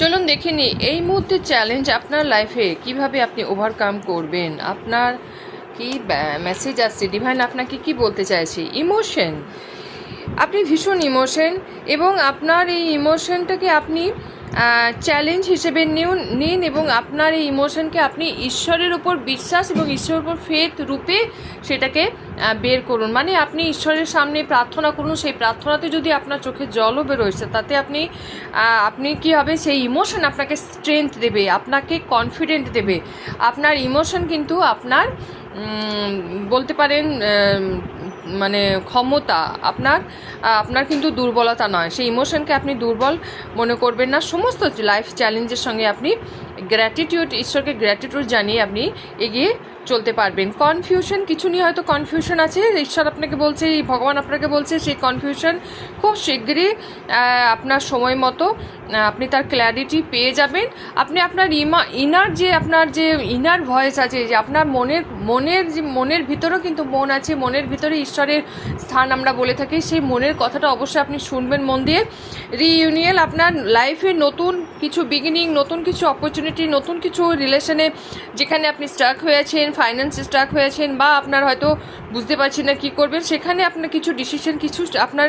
চলুন দেখে নিই এই মুহূর্তে চ্যালেঞ্জ আপনার লাইফে কিভাবে আপনি ওভারকাম করবেন। আপনার কি মেসেজ আসছে, ডিভাইন আপনাকে কি বলতে চাইছে? ইমোশন, আপনি ভীষণ ইমোশন, এবং আপনার এই ইমোশনটাকে আপনি চ্যালেঞ্জ হিসেবে নিন এবং আপনার এই ইমোশনকে আপনি ঈশ্বরের উপর বিশ্বাস এবং ঈশ্বরের উপর ফেথ রূপে সেটাকে বের করুন। মানে আপনি ঈশ্বরের সামনে প্রার্থনা করুন, সেই প্রার্থনাতে যদি আপনার চোখে জলও বেরোচ্ছে, তাতে আপনি কী হবে, সেই ইমোশন আপনাকে স্ট্রেংথ দেবে, আপনাকে কনফিডেন্ট দেবে। আপনার ইমোশন কিন্তু আপনার বলতে পারেন মানে ক্ষমতা, আপনার কিন্তু দুর্বলতা নয়। সেই ইমোশনকে আপনি দুর্বল মনে করবেন না। সমস্ত লাইফ চ্যালেঞ্জের সঙ্গে আপনি গ্র্যাটিটিউড, ঈশ্বরকে গ্র্যাটিটিউড জানিয়ে আপনি এগিয়ে চলতে পারবেন। কনফিউশন, কিছু নিয়ে হয়তো কনফিউশন আছে, ঈশ্বর আপনাকে বলছে, ভগবান আপনাকে বলছে সেই কনফিউশন খুব শীঘ্রই আপনার সময় মতো আপনি তার ক্ল্যারিটি পেয়ে যাবেন। আপনি আপনার ইনার যে ইনার ভয়েস আছে, যে আপনার মনের ভিতরেও কিন্তু মন আছে, মনের ভিতরে ঈশ্বরের স্থান আমরা বলে থাকি, সেই মনের কথাটা অবশ্যই আপনি শুনবেন মন দিয়ে। রিইউনিয়ন, আপনার লাইফে নতুন কিছু বিগিনিং, নতুন কিছু অপরচুনিটি, নতুন কিছু রিলেশনে যেখানে আপনি স্টাক হয়েছেন, ফাইন্যান্সে স্টাক হয়েছেন, বা আপনার হয়তো বুঝতে পারছেন না কী করবেন, সেখানে আপনার কিছু ডিসিশন, কিছু আপনার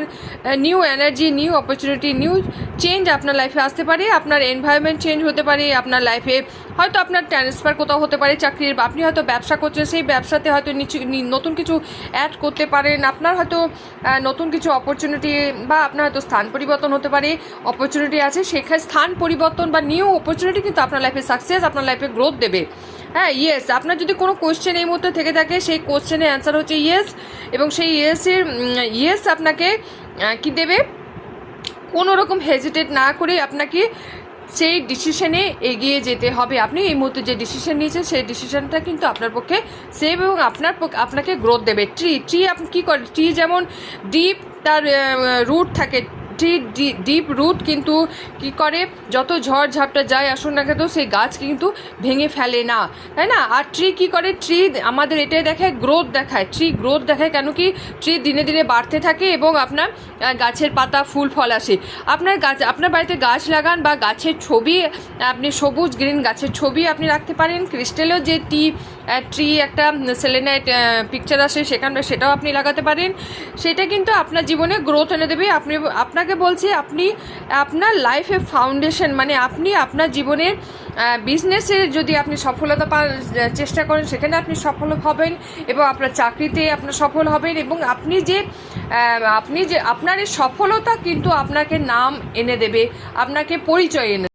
new energy, new opportunity, new change আপনার লাইফে আসতে পারে। আপনার এনভায়রনমেন্ট চেঞ্জ হতে পারে, আপনার লাইফে হয়তো আপনার ট্রান্সফার কোথাও হতে পারে চাকরির, বা আপনি হয়তো ব্যবসা করছেন, সেই ব্যবসাতে হয়তো নতুন কিছু অ্যাড করতে পারেন। আপনার হয়তো নতুন কিছু অপরচুনিটি, বা আপনার হয়তো স্থান পরিবর্তন হতে পারে, অপরচুনিটি আছে, সেখানে স্থান পরিবর্তন বা নিউ অপরচুনিটি কিন্তু আপনার লাইফে সাকসেস, আপনার লাইফে গ্রোথ দেবে। হ্যাঁ, ইয়েস, আপনার যদি কোনো কোয়েশ্চেন এই মুহূর্তে থেকে থাকে, সেই কোয়েশ্চেনের অ্যান্সার হচ্ছে ইয়েস, এবং সেই ইয়েস আপনাকে কি দেবে, কোনো রকম হেজিটেট না করে আপনাকে সেই ডিসিশনে এগিয়ে যেতে হবে। আপনি এই মুহূর্তে যে ডিসিশন নিয়েছেন, সেই ডিসিশনটা কিন্তু আপনার পক্ষে সেভ এবং আপনাকে গ্রোথ দেবে। ট্রি আপনি কী করে, ট্রি যেমন ডিপ তার রুট থাকে, ডিপ রুট কিন্তু কি করে, যত ঝড় ঝাপটা যায় আসুন না কেন, সেই গাছ কিন্তু ভেঙে ফেলে না, তাই না? আর ট্রি কি করে, ট্রি আমাদের এটাই দেখায়, গ্রোথ দেখায়। ট্রি গ্রোথ দেখায় কেন কি, ট্রি দিনে দিনে বাড়তে থাকে এবং আপনার গাছের পাতা ফুল ফল আসে। আপনার বাড়িতে গাছ লাগান, বা গাছের ছবি, আপনি সবুজ গ্রিন গাছের ছবি আপনি রাখতে পারেন। ক্রিস্টালেও যে ট্রি একটা সেলেনাইট পিকচার আসে, সেটাও আপনি লাগাতে পারেন। সেটা কিন্তু আপনার জীবনে গ্রোথ এনে দেবে। আপনাকে বলছি, আপনি আপনার লাইফে ফাউন্ডেশন, মানে আপনি আপনার জীবনের বিজনেসে যদি আপনি সফলতা চেষ্টা করেন, সেখানে আপনি সফল হবেন, এবং আপনার চাকরিতে আপনার সফল হবেন, এবং আপনি যে আপনার এই সফলতা কিন্তু আপনাকে নাম এনে দেবে, আপনাকে পরিচয় এনে